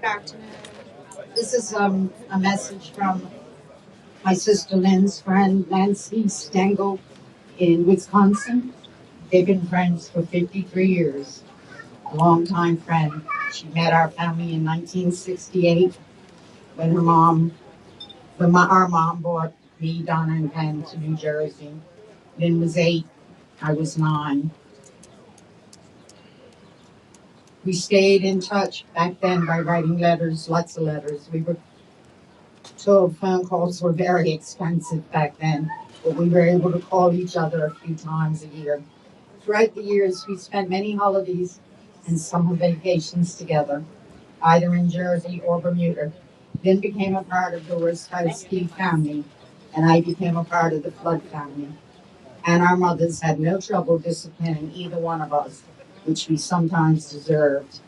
Good afternoon. This is a message from my sister Lynn's friend Nancy Stengel in Wisconsin. They've been friends for 53 years, a longtime friend. She met our family in 1968 when our mom brought me, Donna, and Ken to New Jersey. Lynn was 8, I was 9. We stayed in touch back then by writing letters, lots of letters. We were told phone calls were very expensive back then, but we were able to call each other a few times a year. Throughout the years, we spent many holidays and summer vacations together, either in Jersey or Bermuda. Then became a part of the Rostowski family, and I became a part of the Flood family. And our mothers had no trouble disciplining either one of us, which we sometimes deserved.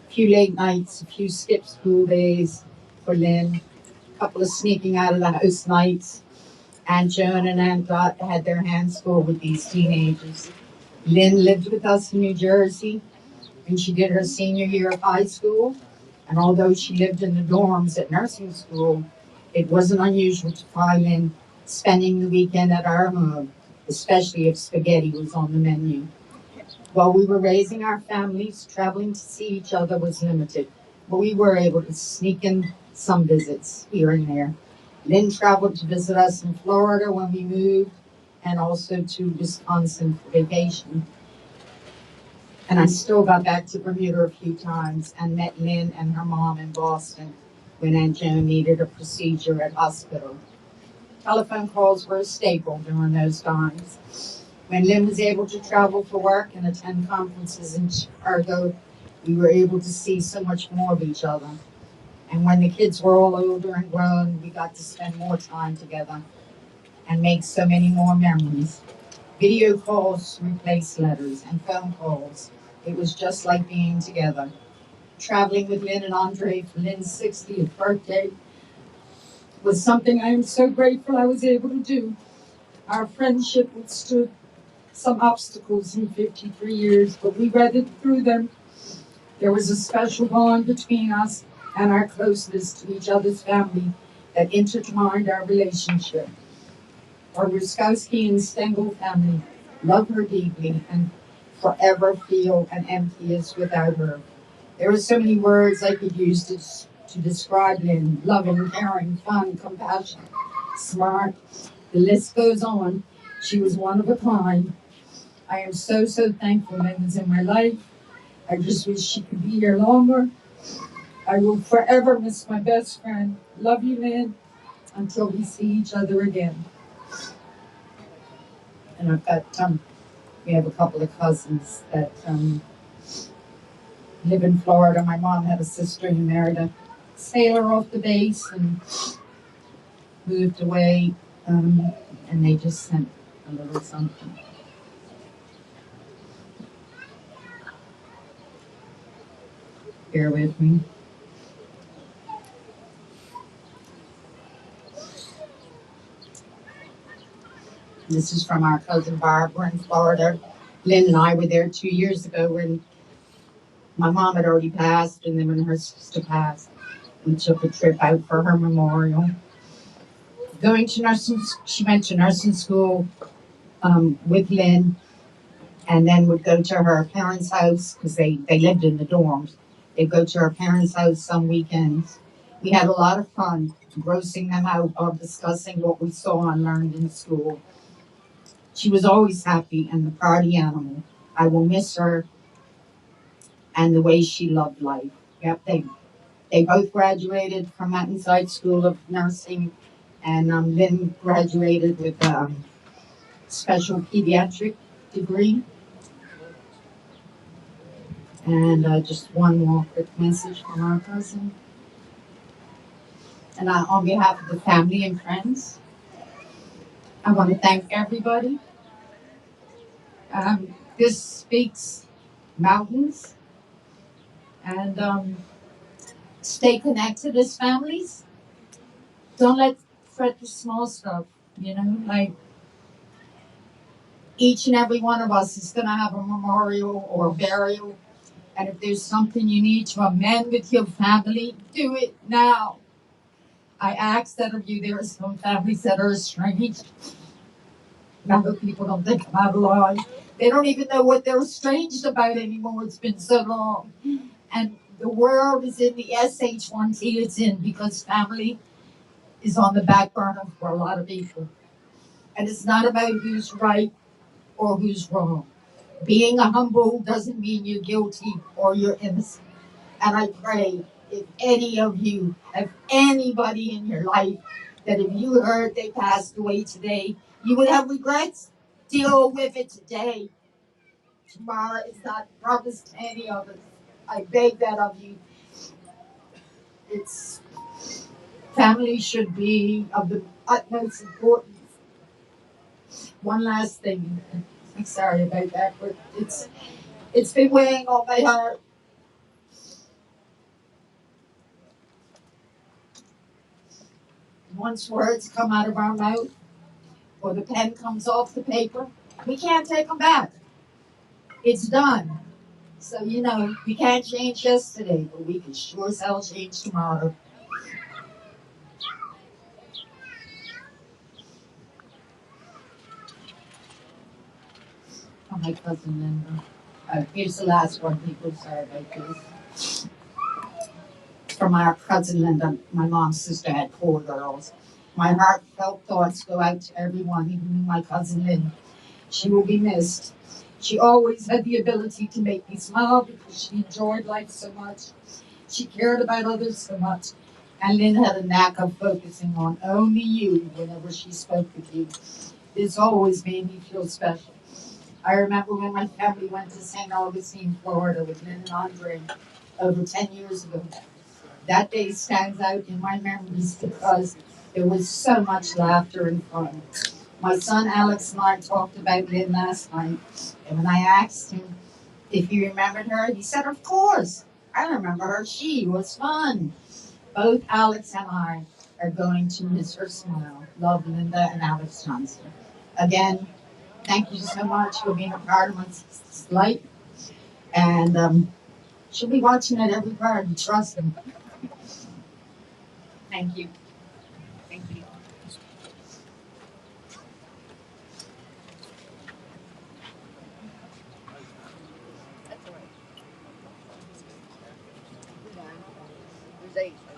A few late nights, a few skip school days for Lynn, couple of sneaking out of the house nights. Aunt Joan and Aunt Dot had their hands full with these teenagers. Lynn lived with us in New Jersey and she did her senior year of high school. And although she lived in the dorms at nursing school, it wasn't unusual to find Lynn spending the weekend at our home, especially if spaghetti was on the menu. While we were raising our families, traveling to see each other was limited, but we were able to sneak in some visits here and there. Lynn traveled to visit us in Florida when we moved, and also to Wisconsin for vacation. And I still got back to Bermuda a few times and met Lynn and her mom in Boston when Aunt Joan needed a procedure at hospital. Telephone calls were a staple during those times. When Lynn was able to travel for work and attend conferences in Chicago, we were able to see so much more of each other. And when the kids were all older and grown, we got to spend more time together and make so many more memories. Video calls replaced letters and phone calls. It was just like being together. Traveling with Lynn and Andre for Lynn's 60th birthday was something I am so grateful I was able to do. Our friendship withstood some obstacles in 53 years, but we weathered through them. There was a special bond between us and our closeness to each other's family that intertwined our relationship. Our Ruskowski and Stengel family love her deeply and forever feel an emptiness without her. There are so many words I could use to describe Lynn: loving, caring, fun, compassionate, smart. The list goes on. She was one of a kind. I am so thankful Lynn is in my life. I just wish she could be here longer. I will forever miss my best friend. Love you, Lynn, until we see each other again. And we have a couple of cousins that live in Florida. My mom had a sister who married a sailor off the base and moved away, and they just sent a little something. Bear with me. This is from our cousin Barbara in Florida. Lynn and I were there 2 years ago when my mom had already passed, and then when her sister passed, we took a trip out for her memorial. She went to nursing school with Lynn, and then would go to her parents' house because they lived in the dorms. They'd go to her parents' house some weekends. We had a lot of fun grossing them out or discussing what we saw and learned in school. She was always happy and the party animal. I will miss her and the way she loved life. Yep, they both graduated from Mountainside School of Nursing, and Lynn graduated with a special pediatric degree. And just one more quick message from our cousin. And on behalf of the family and friends, I want to thank everybody. This speaks mountains, and stay connected as families. Don't let fret the small stuff. Like each and every one of us is going to have a memorial or a burial And if there's something you need to amend with your family, do it now. I ask that of you. There are some families that are estranged. Now people don't think I'm out of line. They don't even know what they're estranged about anymore. It's been so long. And the world is in the SH1T it's in because family is on the back burner for a lot of people. And it's not about who's right or who's wrong. Being a humble doesn't mean you're guilty or you're innocent. And I pray if any of you have anybody in your life that if you heard they passed away today, you would have regrets. Deal with it today. Tomorrow is not promised to any of us. I beg that of you. It's family should be of the utmost importance. One last thing. I'm sorry about that, but it's been weighing on my heart. Once words come out of our mouth or the pen comes off the paper, we can't take them back. It's done. So, we can't change yesterday, but we can sure as hell change tomorrow. Oh, my cousin Linda. Here's the last one, people. Sorry about this. From our cousin Linda, my mom's sister had 4 girls. My heartfelt thoughts go out to everyone, even my cousin Lynn. She will be missed. She always had the ability to make me smile because she enjoyed life so much. She cared about others so much. And Lynn had a knack of focusing on only you whenever she spoke with you. This always made me feel special. I remember when my family went to St. Augustine, Florida with Lynn and Andre over 10 years ago. That day stands out in my memories because there was so much laughter and fun. My son Alex and I talked about Lynn last night, and when I asked him if he remembered her, he said, "Of course, I remember her. She was fun." Both Alex and I are going to miss her smile. Love, Linda and Alex Johnson. Again, thank you so much for being a part of my sister's life, and she'll be watching it every part. Trust him. Thank you. Thank you. That's all right. There's 8.